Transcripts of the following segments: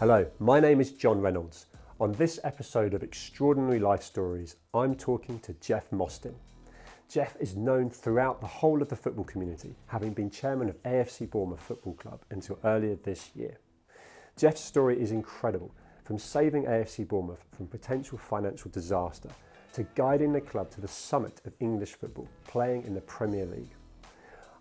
Hello, my name is John Reynolds. On this episode of Extraordinary Life Stories, I'm talking to Jeff Mostyn. Jeff is known throughout the whole of the football community, having been chairman of AFC Bournemouth Football Club until earlier this year. Jeff's story is incredible, from saving AFC Bournemouth from potential financial disaster to guiding the club to the summit of English football, playing in the Premier League.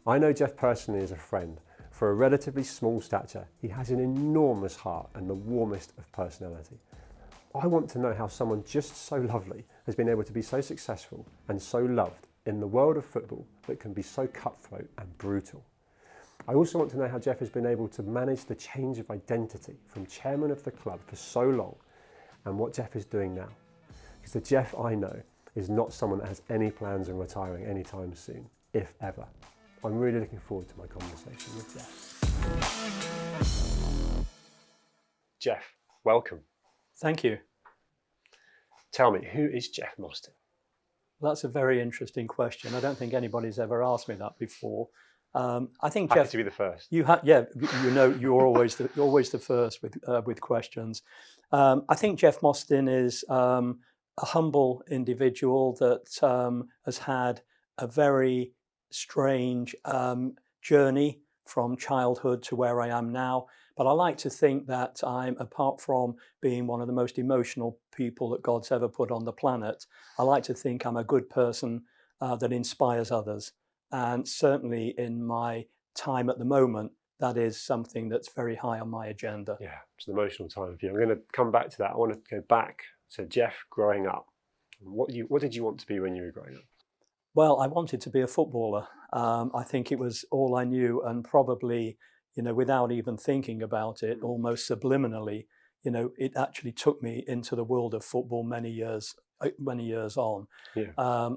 I know Jeff personally as a friend. For a relatively small stature, he has an enormous heart and the warmest of personality. I want to know how someone just so lovely has been able to be so successful and so loved in the world of football that can be so cutthroat and brutal. I also want to know how Jeff has been able to manage the change of identity from chairman of the club for so long and what Jeff is doing now. Because the Jeff I know is not someone that has any plans on retiring anytime soon, if ever. I'm really looking forward to my conversation with Jeff. Jeff, welcome. Thank you. Tell me, who is Jeff Mostyn? That's a very interesting question. I don't think anybody's ever asked me that before. I think Happy Jeff, to be the first. Yeah, you know, you're always the first with questions. I think Jeff Mostyn is a humble individual that has had a very strange journey from childhood to where I am now. But I like to think that I'm, apart from being one of the most emotional people that God's ever put on the planet, I like to think I'm a good person that inspires others. And certainly in my time at the moment, that is something that's very high on my agenda. Yeah, it's an emotional time for you. I'm going to come back to that. I want to go back to Jeff growing up. What did you want to be when you were growing up? Well, I wanted to be a footballer. I think it was all I knew, and probably, you know, without even thinking about it, almost subliminally, you know, it actually took me into the world of football many years on. Yeah.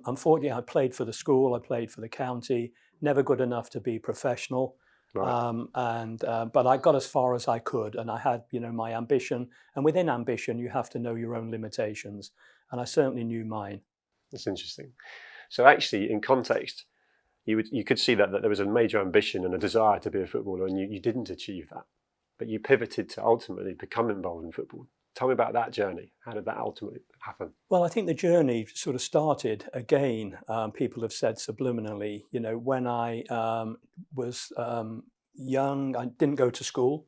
Unfortunately, I played for the school, I played for the county, never good enough to be professional. Right. But I got as far as I could, and I had, you know, my ambition. And within ambition, you have to know your own limitations, and I certainly knew mine. That's interesting. So actually, in context, you could see that there was a major ambition and a desire to be a footballer, and you didn't achieve that. But you pivoted to ultimately become involved in football. Tell me about that journey. How did that ultimately happen? Well, I think the journey sort of started again. People have said subliminally, you know, when I was young, I didn't go to school.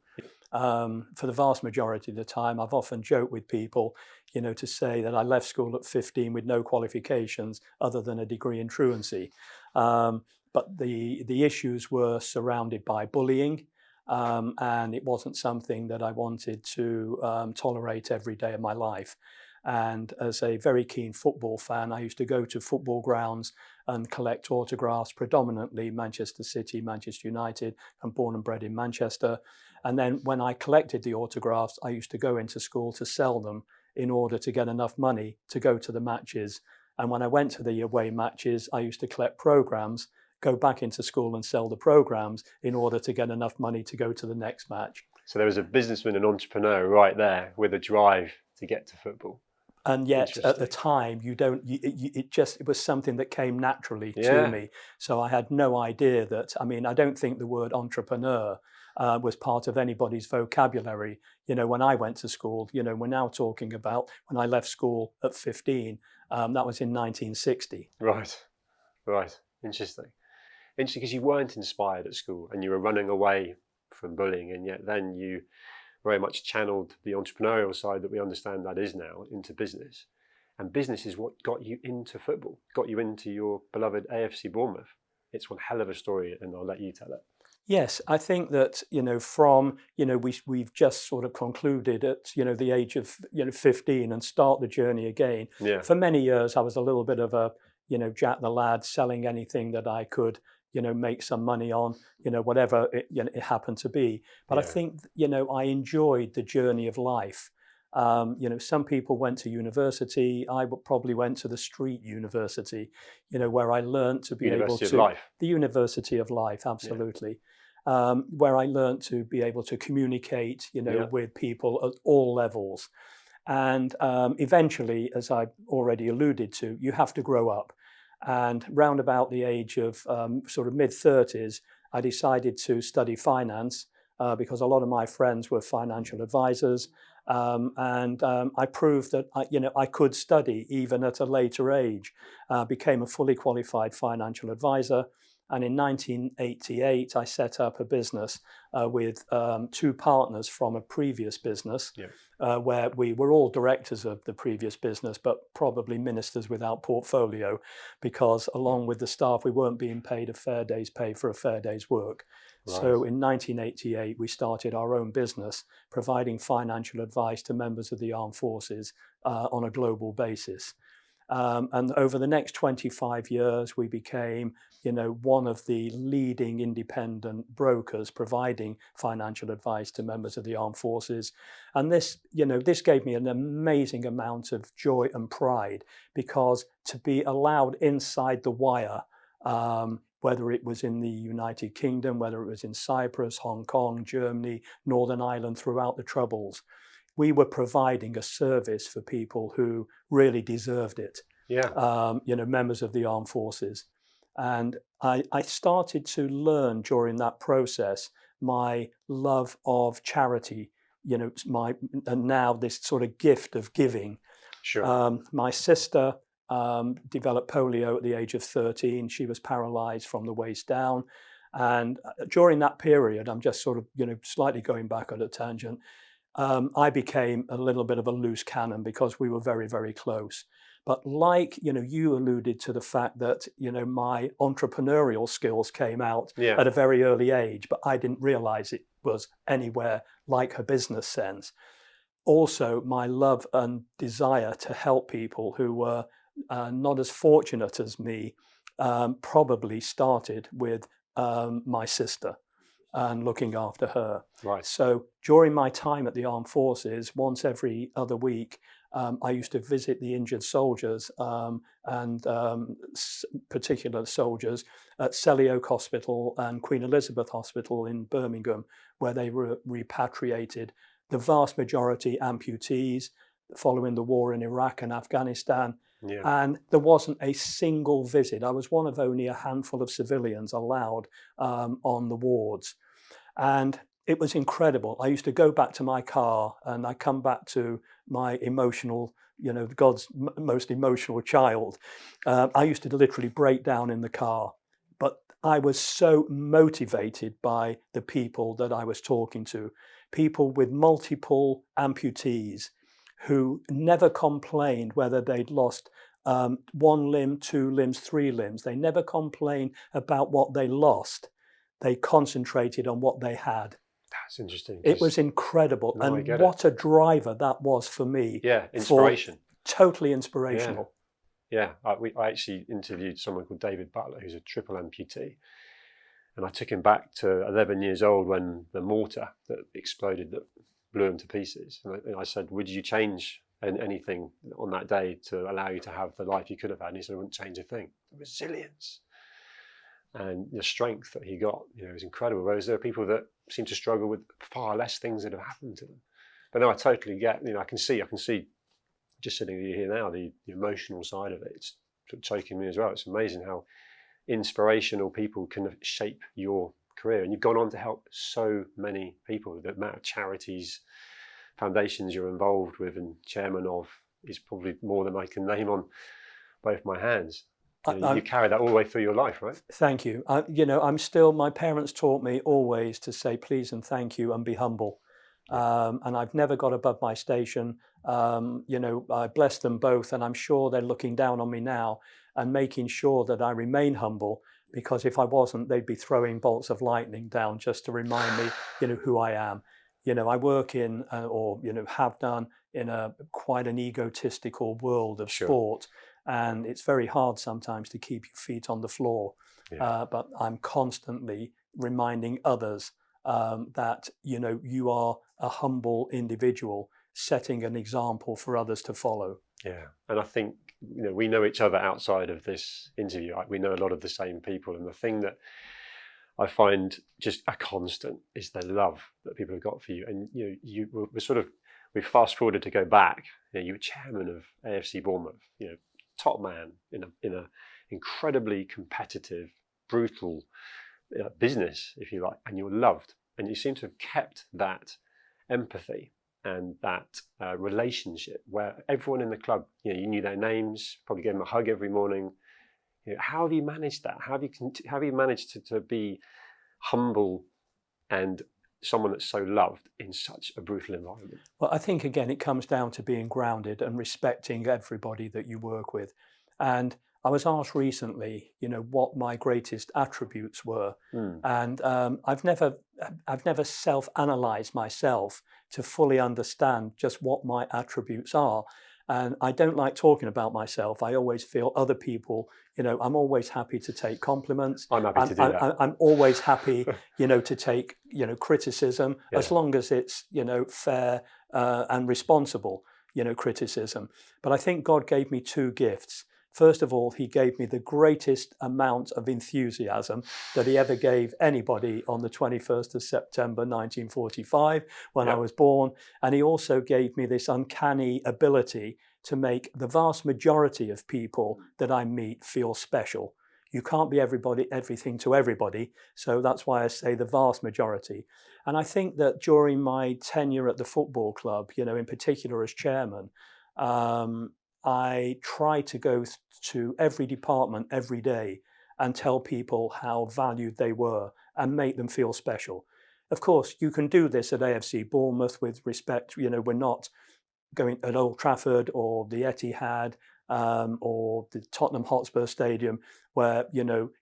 For the vast majority of the time, I've often joked with people, you know, to say that I left school at 15 with no qualifications other than a degree in truancy. But the issues were surrounded by bullying, and it wasn't something that I wanted to tolerate every day of my life. And as a very keen football fan, I used to go to football grounds and collect autographs, predominantly Manchester City, Manchester United. I'm born and bred in Manchester. And then when I collected the autographs, I used to go into school to sell them in order to get enough money to go to the matches. And when I went to the away matches, I used to collect programs, go back into school and sell the programs in order to get enough money to go to the next match. So there was a businessman and entrepreneur right there with a drive to get to football. And yet at the time, it was something that came naturally to me. So I had no idea that, I mean, I don't think the word entrepreneur was part of anybody's vocabulary. You know, when I went to school, you know, we're now talking about when I left school at 15, that was in 1960. Right. Interesting because you weren't inspired at school and you were running away from bullying, and yet then you very much channeled the entrepreneurial side that we understand that is now into business. And business is what got you into football, got you into your beloved AFC Bournemouth. It's one hell of a story, and I'll let you tell it. Yes, I think that, you know, from, you know, we've just sort of concluded at, you know, the age of, you know, 15 and start the journey again. Yeah. For many years, I was a little bit of a, you know, Jack the lad, selling anything that I could, you know, make some money on, you know, whatever it happened to be. But I think, you know, I enjoyed the journey of life. You know, some people went to university. I probably went to the street university, you know, where I learned to be able to... The University of Life, absolutely. Where I learned to be able to communicate, you know, with people at all levels. And eventually, as I already alluded to, you have to grow up. And round about the age of sort of mid-30s, I decided to study finance. because a lot of my friends were financial advisors. And I proved that I could study even at a later age. Became a fully qualified financial advisor, and in 1988 I set up a business with two partners from a previous business, where we were all directors of the previous business, but probably ministers without portfolio, because along with the staff we weren't being paid a fair day's pay for a fair day's work. Right. So in 1988, we started our own business, providing financial advice to members of the armed forces on a global basis. And over the next 25 years, we became, one of the leading independent brokers providing financial advice to members of the armed forces. And this gave me an amazing amount of joy and pride, because to be allowed inside the wire, whether it was in the United Kingdom, whether it was in Cyprus, Hong Kong, Germany, Northern Ireland, throughout the Troubles, we were providing a service for people who really deserved it. Members of the armed forces. And I started to learn during that process my love of charity, and now this sort of gift of giving. Sure. My sister developed polio at the age of 13. She was paralyzed from the waist down. And during that period, I'm just sort of, slightly going back on a tangent, I became a little bit of a loose cannon because we were very, very close. But like, you alluded to the fact that, my entrepreneurial skills came out at a very early age, but I didn't realize it was anywhere like her business sense. Also, my love and desire to help people who were not as fortunate as me probably started with my sister and looking after her. Right. So during my time at the armed forces, once every other week, I used to visit the injured soldiers and particular soldiers at Selly Oak Hospital and Queen Elizabeth Hospital in Birmingham, where they were repatriated. The vast majority amputees following the war in Iraq and Afghanistan. Yeah. And there wasn't a single visit. I was one of only a handful of civilians allowed on the wards. And it was incredible. I used to go back to my car and I come back to my emotional, God's most emotional child. I used to literally break down in the car. But I was so motivated by the people that I was talking to, people with multiple amputees who never complained whether they'd lost one limb, two limbs, three limbs. They never complained about what they lost. They concentrated on what they had. That's interesting. It was incredible. And what a driver that was for me. Yeah, inspiration. Totally inspirational. Yeah. I actually interviewed someone called David Butler, who's a triple amputee. And I took him back to 11 years old when the mortar that exploded that blew him to pieces. And I said, would you change anything on that day to allow you to have the life you could have had? And he said, I wouldn't change a thing. The resilience and the strength that he got, is incredible. Whereas there are people that seem to struggle with far less things that have happened to them. But no, I totally get, I can see just sitting here now, the emotional side of it. It's sort of choking me as well. It's amazing how inspirational people can shape your career. And you've gone on to help so many people. The amount of charities, foundations you're involved with and chairman of is probably more than I can name on both my hands. You carry that all the way through your life, right? Thank you. My parents taught me always to say please and thank you and be humble. And I've never got above my station. I bless them both, and I'm sure they're looking down on me now and making sure that I remain humble, because if I wasn't, they'd be throwing bolts of lightning down just to remind me, who I am. I work in, have done in quite an egotistical world of sport. And it's very hard sometimes to keep your feet on the floor. But I'm constantly reminding others that, you are a humble individual, setting an example for others to follow. Yeah. And I think, we know each other outside of this interview. We know a lot of the same people. And the thing that I find just a constant is the love that people have got for you. And, we fast forwarded to go back. You were chairman of AFC Bournemouth, top man in a incredibly competitive, brutal business, if you like, and you're loved and you seem to have kept that empathy and that relationship where everyone in the club, you knew their names, probably gave them a hug every morning. How have you managed that? How have you managed to be humble and someone that's so loved in such a brutal environment? Well, I think, again, it comes down to being grounded and respecting everybody that you work with. And I was asked recently, what my greatest attributes were. And I've never self-analyzed myself to fully understand just what my attributes are. And I don't like talking about myself. I always feel other people, I'm always happy to take compliments. I'm happy to do that. I'm always happy, to take, criticism, as long as it's, fair and responsible, criticism. But I think God gave me two gifts. First of all, he gave me the greatest amount of enthusiasm that he ever gave anybody on the 21st of September 1945 when I was born. And he also gave me this uncanny ability to make the vast majority of people that I meet feel special. You can't be everything to everybody. So that's why I say the vast majority. And I think that during my tenure at the football club, in particular as chairman, I try to go to every department every day and tell people how valued they were and make them feel special. Of course, you can do this at AFC Bournemouth with respect. We're not going at Old Trafford or the Etihad or the Tottenham Hotspur Stadium where,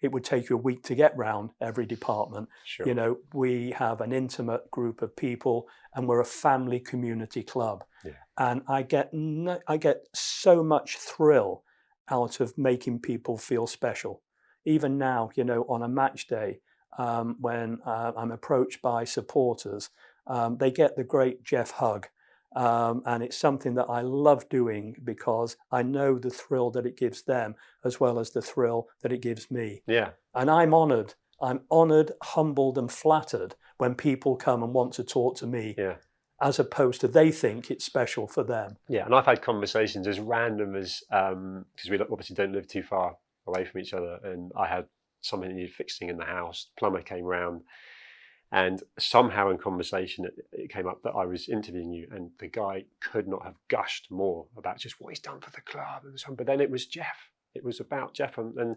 it would take you a week to get round every department. Sure. We have an intimate group of people and we're a family community club. Yeah. And I get so much thrill out of making people feel special. Even now, on a match day, when I'm approached by supporters, they get the great Jeff hug. And it's something that I love doing because I know the thrill that it gives them as well as the thrill that it gives me. Yeah. And I'm honoured, humbled and flattered when people come and want to talk to me. Yeah. As opposed to they think it's special for them. Yeah, and I've had conversations as random as, because we obviously don't live too far away from each other, and I had something that needed fixing in the house. The plumber came round, and somehow in conversation it came up that I was interviewing you, and the guy could not have gushed more about just what he's done for the club and so on. But then it was Jeff. It was about Jeff, and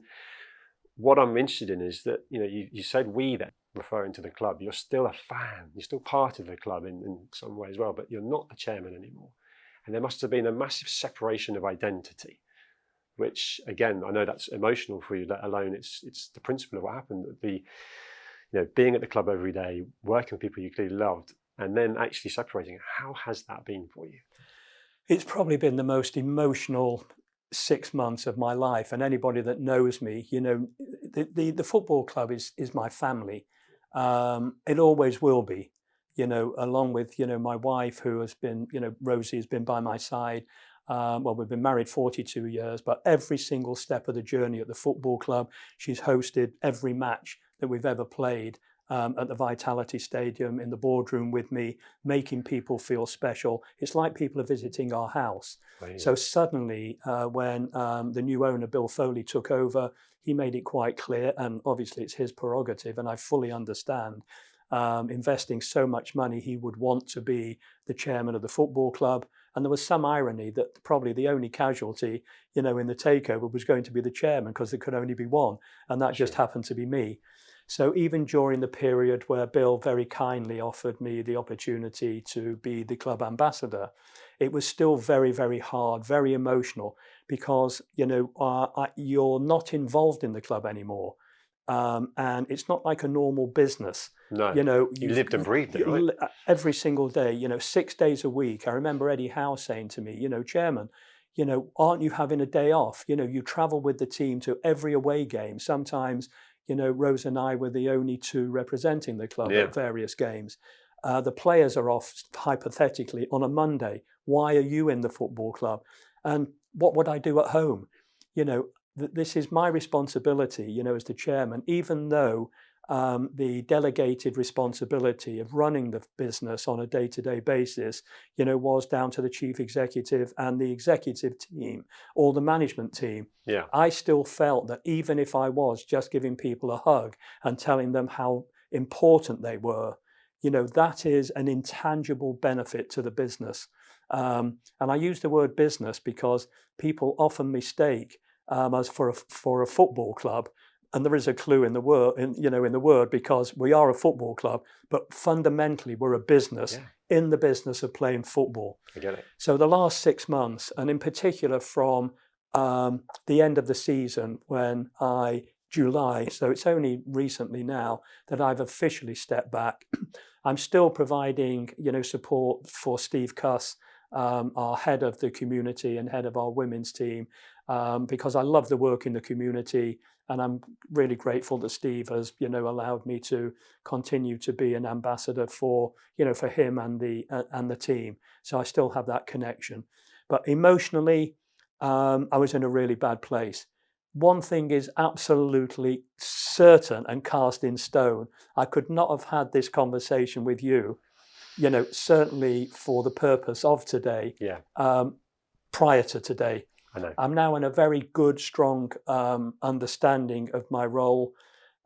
what I'm interested in is that you said we then, referring to the club. You're still a fan. You're still part of the club in some way as well, but you're not the chairman anymore. And there must have been a massive separation of identity, which again, I know that's emotional for you, let alone it's the principle of what happened. Being at the club every day, working with people you clearly loved, and then actually separating. How has that been for you? It's probably been the most emotional 6 months of my life, and anybody that knows me, the football club is my family. It always will be, along with, my wife, who has been, Rosie has been by my side. We've been married 42 years, but every single step of the journey at the football club, she's hosted every match that we've ever played at the Vitality Stadium, in the boardroom with me, making people feel special. It's like people are visiting our house. Right. So suddenly, when the new owner, Bill Foley, took over, he made it quite clear, and obviously it's his prerogative, and I fully understand, investing so much money, he would want to be the chairman of the football club. And there was some irony that probably the only casualty, in the takeover was going to be the chairman, because there could only be one, and that just happened to be me. So even during the period where Bill very kindly offered me the opportunity to be the club ambassador, it was still very, very hard, very emotional, because, you're not involved in the club anymore. And it's not like a normal business. No, you lived and breathed it, right? Every single day, 6 days a week. I remember Eddie Howe saying to me, Chairman, aren't you having a day off? You travel with the team to every away game. Sometimes, Rose and I were the only two representing the club at various games. The players are off, hypothetically, on a Monday. Why are you in the football club? And what would I do at home? This is my responsibility, as the chairman, even though the delegated responsibility of running the business on a day-to-day basis, was down to the chief executive and the executive team or the management team. Yeah. I still felt that even if I was just giving people a hug and telling them how important they were, that is an intangible benefit to the business. And I use the word business because people often mistake us for a football club. And there is a clue in the word, because we are a football club, but fundamentally we're a business in the business of playing football. I get it. So the last 6 months, and in particular from the end of the season July, so it's only recently now that I've officially stepped back. I'm still providing, support for Steve Cuss, our head of the community and head of our women's team, because I love the work in the community, and I'm really grateful that Steve has, allowed me to continue to be an ambassador for him and the team. So I still have that connection. But emotionally, I was in a really bad place. One thing is absolutely certain and cast in stone. I could not have had this conversation with you, certainly for the purpose of today, prior to today. I know. I'm now in a very good, strong understanding of my role.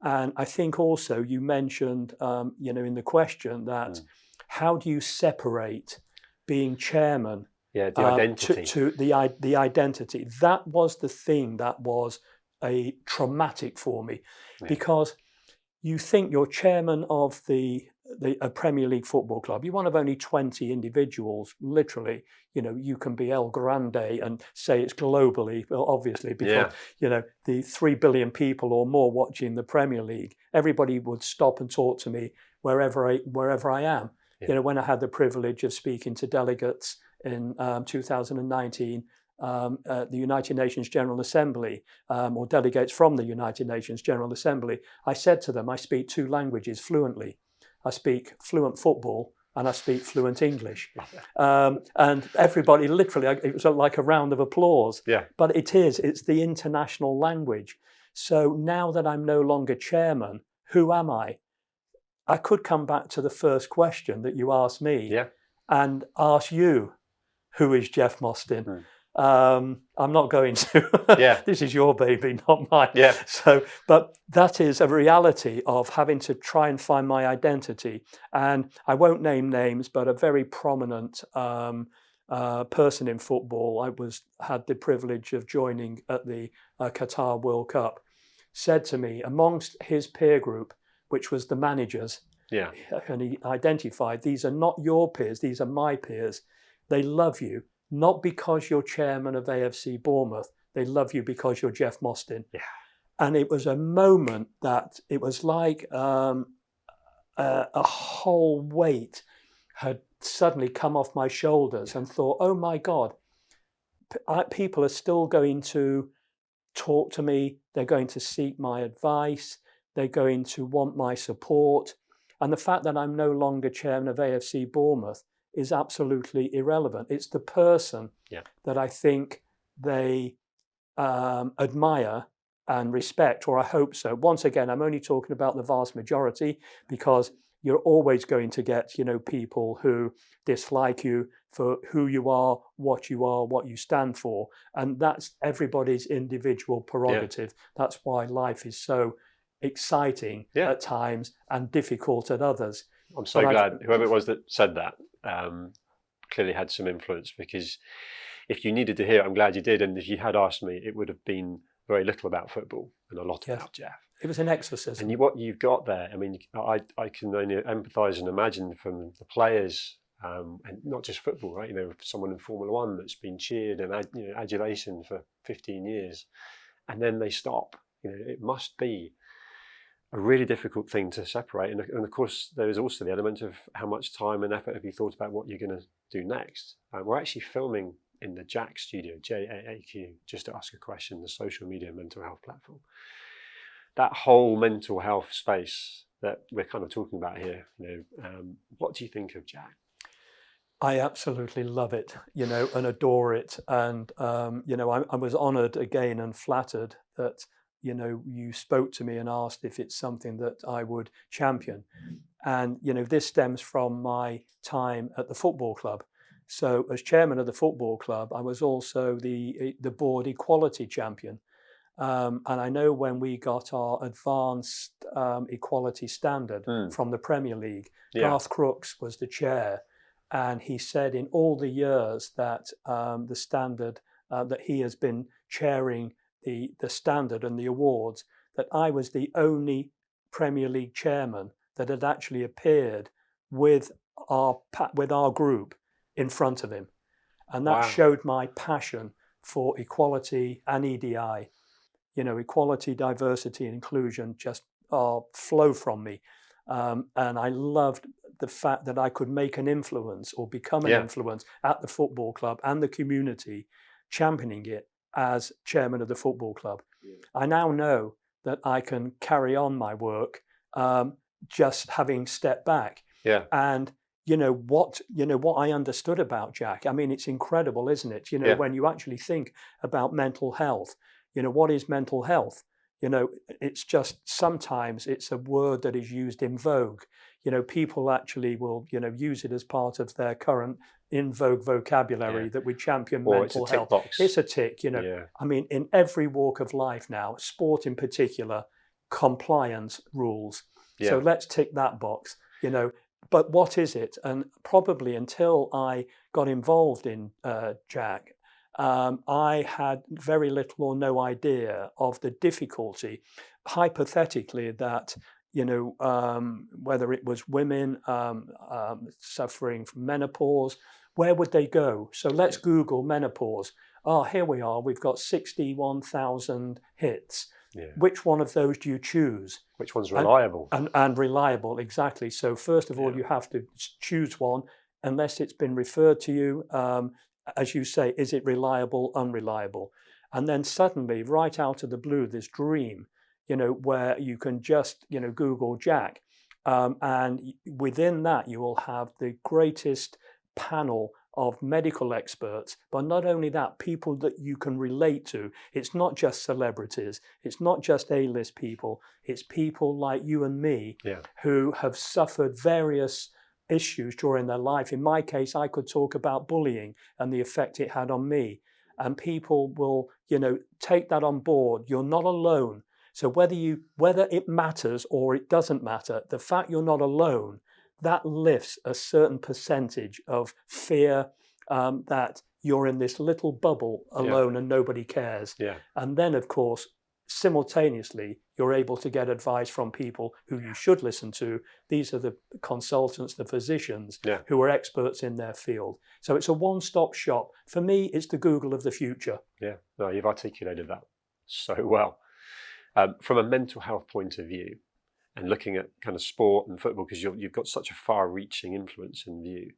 And I think also you mentioned, in the question that how do you separate being chairman the identity. To the identity. That was the thing that was a traumatic for me, because you think you're chairman of a Premier League football club. You're one of only 20 individuals, literally. You can be El Grande and say it's globally, well, obviously, because, the 3 billion people or more watching the Premier League, everybody would stop and talk to me wherever I am. When I had the privilege of speaking to delegates in 2019 at the United Nations General Assembly, or delegates from the United Nations General Assembly, I said to them, I speak 2 languages fluently. I speak fluent football and I speak fluent English. And everybody, literally, it was like a round of applause. Yeah. But it's the international language. So now that I'm no longer chairman, who am I? I could come back to the first question that you asked me and ask you, who is Jeff Mostyn? I'm not going to. This is your baby, not mine. So, but that is a reality of having to try and find my identity. And I won't name names, but a very prominent person in football, had the privilege of joining at the Qatar World Cup, said to me, amongst his peer group, which was the managers, and he identified, these are not your peers, these are my peers. They love you, not because you're chairman of AFC Bournemouth. They love you because you're Jeff Mostyn. And it was a moment that it was like a whole weight had suddenly come off my shoulders, and thought, oh my God, people are still going to talk to me. They're going to seek my advice. They're going to want my support. And the fact that I'm no longer chairman of AFC Bournemouth is absolutely irrelevant. It's the person that I think they admire and respect, or I hope so. Once again, I'm only talking about the vast majority, because you're always going to get, people who dislike you for who you are, what you stand for. And that's everybody's individual prerogative. That's why life is so exciting at times and difficult at others. I'm so glad whoever it was that said that clearly had some influence, because if you needed to hear it, I'm glad you did. And if you had asked me, it would have been very little about football and a lot about Jeff. It was an exorcism. And what you've got there, I mean, I can only empathise and imagine from the players, and not just football, right? Someone in Formula One that's been cheered and adulation for 15 years, and then they stop. It must be a really difficult thing to separate. And of course, there is also the element of how much time and effort have you thought about what you're going to do next. We're actually filming in the Jack studio, JAAQ, Just to Ask a Question, the social media mental health platform. That whole mental health space that we're kind of talking about here, what do you think of Jack? I absolutely love it, and adore it. And, I was honoured again and flattered that, you spoke to me and asked if it's something that I would champion. And, this stems from my time at the football club. So as chairman of the football club, I was also the board equality champion. And I know when we got our advanced equality standard from the Premier League, Garth Crooks was the chair, and he said in all the years that the standard that he has been chairing the standard and the awards, that I was the only Premier League chairman that had actually appeared with our group in front of him, and that showed my passion for equality and EDI. Equality, diversity, and inclusion just flow from me, and I loved the fact that I could make an influence or become an influence at the football club and the community, championing it as chairman of the football club. I now know that I can carry on my work just having stepped back. And what I understood about Jack, I mean, it's incredible, isn't it? When you actually think about mental health, what is mental health? It's just, sometimes it's a word that is used in vogue. People actually will, use it as part of their current in vogue vocabulary that we champion mental health. It's a tick, I mean, in every walk of life now, sport in particular, compliance rules. So let's tick that box, But what is it? And probably until I got involved in Jack, I had very little or no idea of the difficulty, hypothetically, that whether it was women suffering from menopause, where would they go? So let's Google menopause. Here we are. We've got 61,000 hits. Which one of those do you choose? Which one's reliable? And reliable, exactly. So first of all, you have to choose one, unless it's been referred to you. As you say, is it reliable, unreliable? And then suddenly, right out of the blue, this dream, where you can just, Google Jack. And within that, you will have the greatest panel of medical experts, but not only that, people that you can relate to. It's not just celebrities, it's not just A-list people, it's people like you and me who have suffered various issues during their life. In my case, I could talk about bullying and the effect it had on me, and people will, take that on board. You're not alone. So whether it matters or it doesn't matter, the fact you're not alone, that lifts a certain percentage of fear that you're in this little bubble alone and nobody cares. And then, of course, simultaneously, you're able to get advice from people who you should listen to. These are the consultants, the physicians, who are experts in their field. So it's a one-stop shop. For me, it's the Google of the future. No, you've articulated that so well. From a mental health point of view, and looking at kind of sport and football, because you've got such a far-reaching influence in view,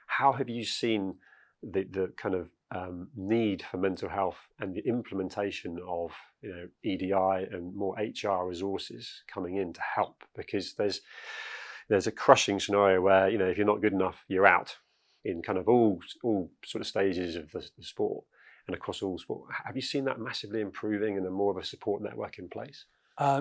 how have you seen the kind of need for mental health and the implementation of EDI and more HR resources coming in to help? Because there's a crushing scenario where if you're not good enough, you're out in kind of all sort of stages of the sport and across all sport. Have you seen that massively improving and more of a support network in place?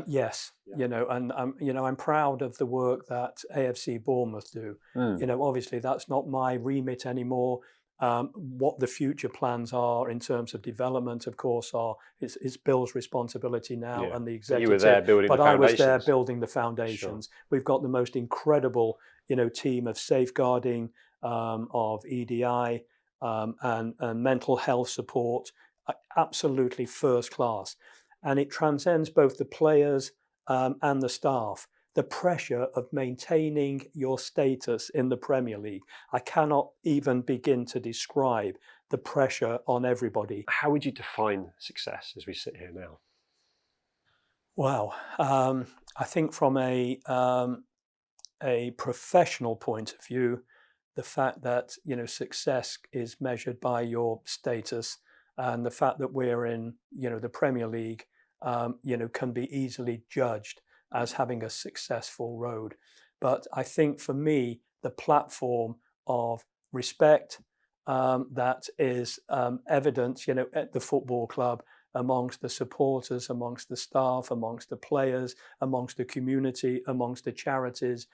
Yes, and I'm proud of the work that AFC Bournemouth do. Obviously that's not my remit anymore. What the future plans are in terms of development, of course, it's Bill's responsibility now and the executive. You were there building the foundations. But I was there building the foundations. Sure. We've got the most incredible, team of safeguarding, of EDI, and mental health support, absolutely first class. And it transcends both the players and the staff. The pressure of maintaining your status in the Premier League, I cannot even begin to describe the pressure on everybody. How would you define success as we sit here now? Wow. I think from a professional point of view, the fact that success is measured by your status, and the fact that we're in the Premier League can be easily judged as having a successful road. But I think for me, the platform of respect that is evident at the football club, amongst the supporters, amongst the staff, amongst the players, amongst the community, amongst the charities.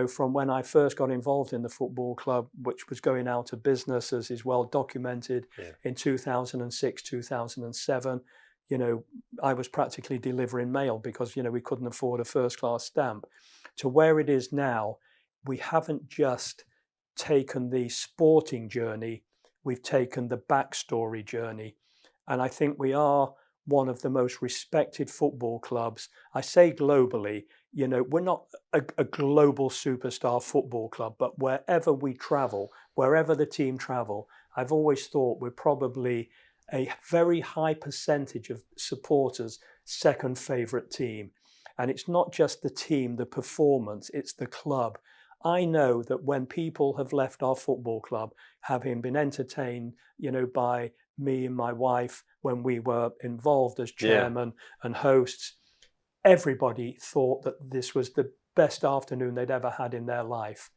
From when I first got involved in the football club, which was going out of business, as is well documented, in 2006, 2007, I was practically delivering mail because, we couldn't afford a first class stamp, to where it is now. We haven't just taken the sporting journey, we've taken the backstory journey. And I think we are one of the most respected football clubs. I say globally, we're not a global superstar football club, but wherever we travel, wherever the team travel, I've always thought we're probably a very high percentage of supporters' second favourite team. And it's not just the team, the performance, it's the club. I know that when people have left our football club, having been entertained, by me and my wife when we were involved as chairman and hosts, everybody thought that this was the best afternoon they'd ever had in their life.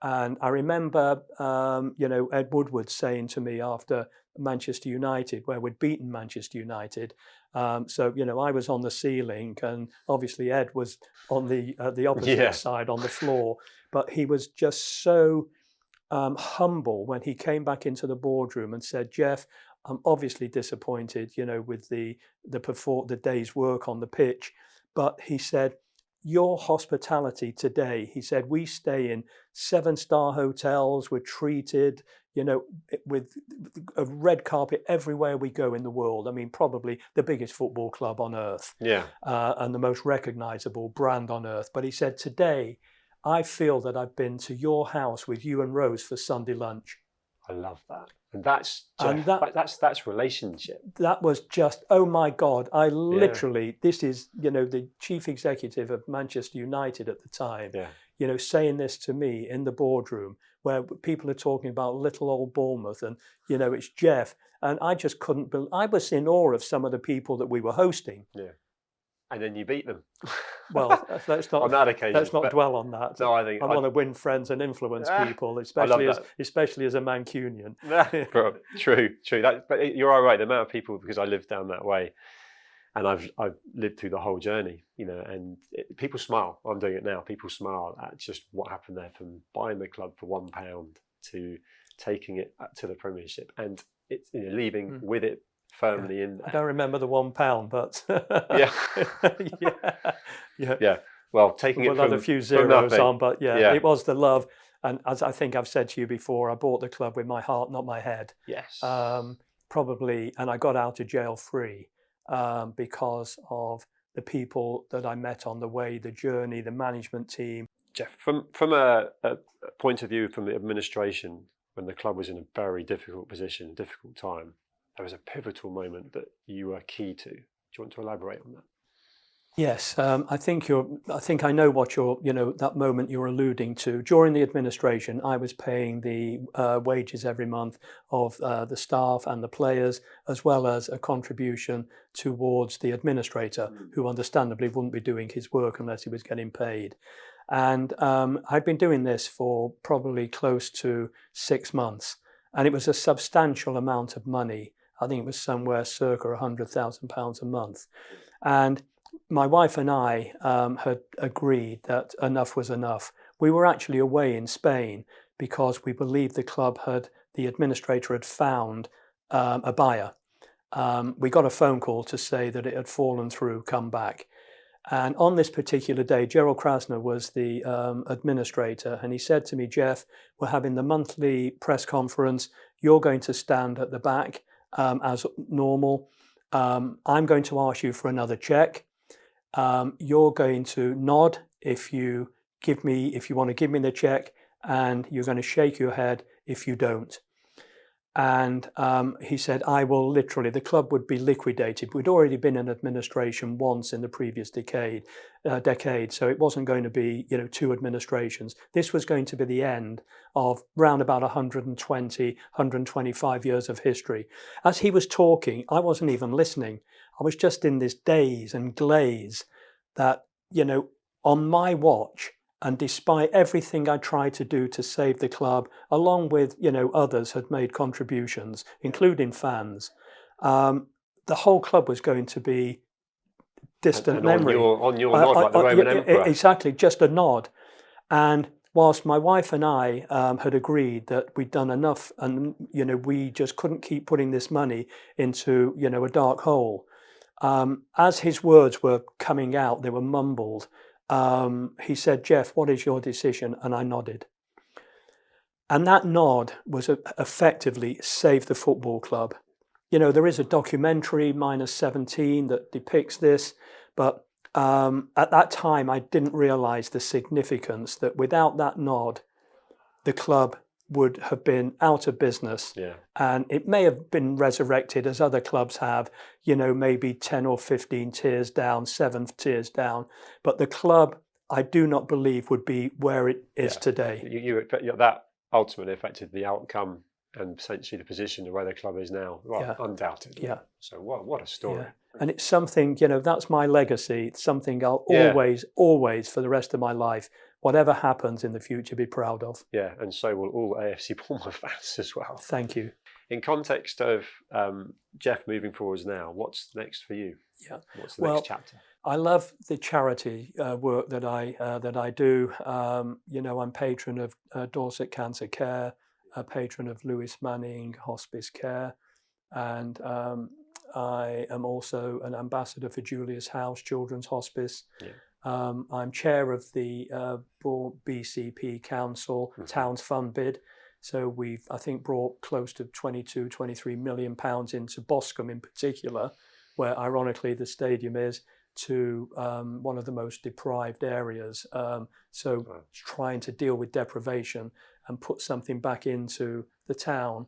And I remember, Ed Woodward saying to me after Manchester United, where we'd beaten Manchester United. So I was on the ceiling, and obviously Ed was on the opposite side on the floor. But he was just so humble when he came back into the boardroom and said, "Jeff, I'm obviously disappointed, with the day's work on the pitch." But he said, "Your hospitality today," he said, "we stay in 7-star hotels, we're treated, with a red carpet everywhere we go in the world. I mean, probably the biggest football club on earth, and the most recognizable brand on earth." But he said, "Today, I feel that I've been to your house with you and Rose for Sunday lunch." I love that. And that's relationship. That was just, oh my God, I literally, this is, the chief executive of Manchester United at the time, saying this to me in the boardroom where people are talking about little old Bournemouth and, it's Jeff. And I just couldn't believe, I was in awe of some of the people that we were hosting. Yeah. And then you beat them. Well, let's not on that occasion. Let's not dwell on that. No, I think I want to win friends and influence people, especially as a Mancunian. True. But you're all right. The amount of people, because I lived down that way, and I've lived through the whole journey, and people smile. I'm doing it now. People smile at just what happened there, from buying the club for £1 to taking it to the Premiership, and it's leaving with it firmly in there. I don't remember the £1, but yeah. Well, taking it from a few zeros on, but it was the love. And as I think I've said to you before, I bought the club with my heart, not my head. Yes. Probably, and I got out of jail free because of the people that I met on the way, the journey, the management team. Jeff, from a point of view from the administration, when the club was in a very difficult position, difficult time, there was a pivotal moment that you were key to. Do you want to elaborate on that? Yes, I think I know what that moment you're alluding to. During the administration, I was paying the wages every month of the staff and the players, as well as a contribution towards the administrator, who understandably wouldn't be doing his work unless he was getting paid. And I'd been doing this for probably close to 6 months, and it was a substantial amount of money. I think it was somewhere circa £100,000 a month. And my wife and I had agreed that enough was enough. We were actually away in Spain because we believed the administrator had found a buyer. We got a phone call to say that it had fallen through, come back. And on this particular day, Gerald Krasner was the administrator, and he said to me, "Jeff, we're having the monthly press conference. You're going to stand at the back as normal. I'm going to ask you for another check. You're going to nod if you want to give me the check, and you're going to shake your head if you don't." And he said, the club would be liquidated. We'd already been in administration once in the previous decade, so it wasn't going to be 2 administrations. This was going to be the end of round about 120, 125 years of history. As he was talking, I wasn't even listening. I was just in this daze and glaze that, on my watch, and despite everything I tried to do to save the club, along with, others had made contributions, including fans, the whole club was going to be distant memory. On your nod, like the Roman Emperor. Exactly, just a nod. And whilst my wife and I had agreed that we'd done enough and, we just couldn't keep putting this money into, a dark hole, As his words were coming out, they were mumbled. He said, "Jeff, what is your decision?" And I nodded. And that nod was effectively save the football club. You know, there is a documentary, -17, that depicts this, but at that time, I didn't realize the significance that without that nod, the club would have been out of business. Yeah. And it may have been resurrected as other clubs have, you know, maybe 10 or 15 tiers down, 7 tiers down. But the club, I do not believe, would be where it is today. That ultimately affected the outcome and potentially the position of where the club is now. Well, undoubtedly. Yeah. So what a story. Yeah. And it's something, you know, that's my legacy. It's something I'll always for the rest of my life, whatever happens in the future, be proud of. Yeah, and so will all AFC Bournemouth fans as well. Thank you. In context of Jeff moving forwards now, what's next for you? Yeah. What's the next chapter? I love the charity work that I do. You know, I'm patron of Dorset Cancer Care, a patron of Lewis Manning Hospice Care, and I am also an ambassador for Julius House Children's Hospice. Yeah. I'm chair of the BCP Council Towns Fund bid. So we've, I think, brought close to 22, 23 million pounds into Boscombe in particular, where ironically the stadium is, to one of the most deprived areas. Trying to deal with deprivation and put something back into the town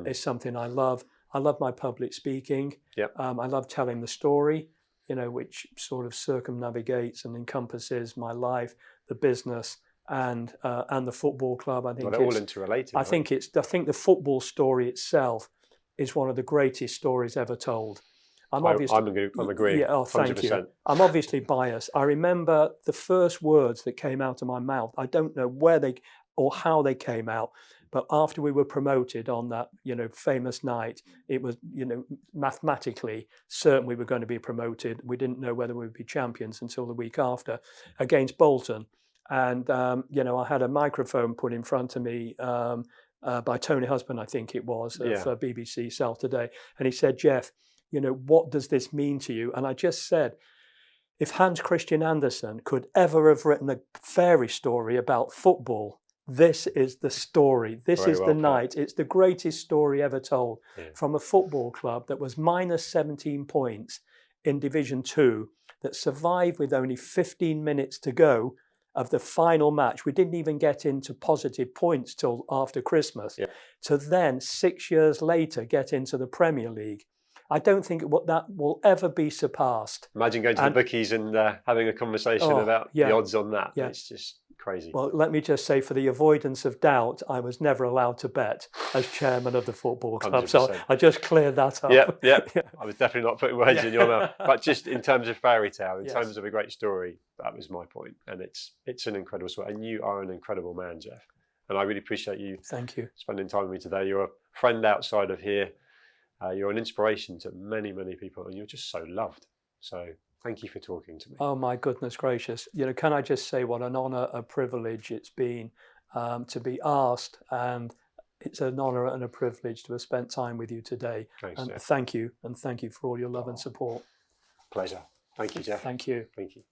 is something I love. I love my public speaking. Yep. I love telling the story, you know, which sort of circumnavigates and encompasses my life, the business, and the football club. I think they're all interrelated. I think the football story itself is one of the greatest stories ever told. I'm agreeing. Yeah, thank 100%. You. I'm obviously biased. I remember the first words that came out of my mouth. I don't know where they or how they came out, but after we were promoted on that, you know, famous night, it was, you know, mathematically certain we were going to be promoted. We didn't know whether we would be champions until the week after against Bolton. And, you know, I had a microphone put in front of me by Tony Husband, I think it was, for BBC South Today. And he said, "Jeff, you know, what does this mean to you?" And I just said, if Hans Christian Andersen could ever have written a fairy story about football, this is the story. This is the night. It's the greatest story ever told from a football club that was -17 points in Division 2, that survived with only 15 minutes to go of the final match. We didn't even get into positive points till after Christmas. Yeah. To then, 6 years later, get into the Premier League. I don't think that will ever be surpassed. Imagine going to the bookies and having a conversation about the odds on that. Yeah. It's just crazy. Well, let me just say, for the avoidance of doubt, I was never allowed to bet as chairman of the football club. 100%. So I just cleared that up. Yeah. I was definitely not putting words in your mouth. But just in terms of fairy tale, in terms of a great story, that was my point. And it's an incredible story. And you are an incredible man, Jeff. And I really appreciate you. Thank you. Spending time with me today. You're a friend outside of here. You're an inspiration to many, many people, and you're just so loved. So thank you for talking to me. Oh, my goodness gracious. You know, can I just say what an honour, a privilege it's been to be asked, and it's an honour and a privilege to have spent time with you today. Thanks, and Jeff. Thank you for all your love and support. Pleasure. Thank you, Jeff. Thank you. Thank you.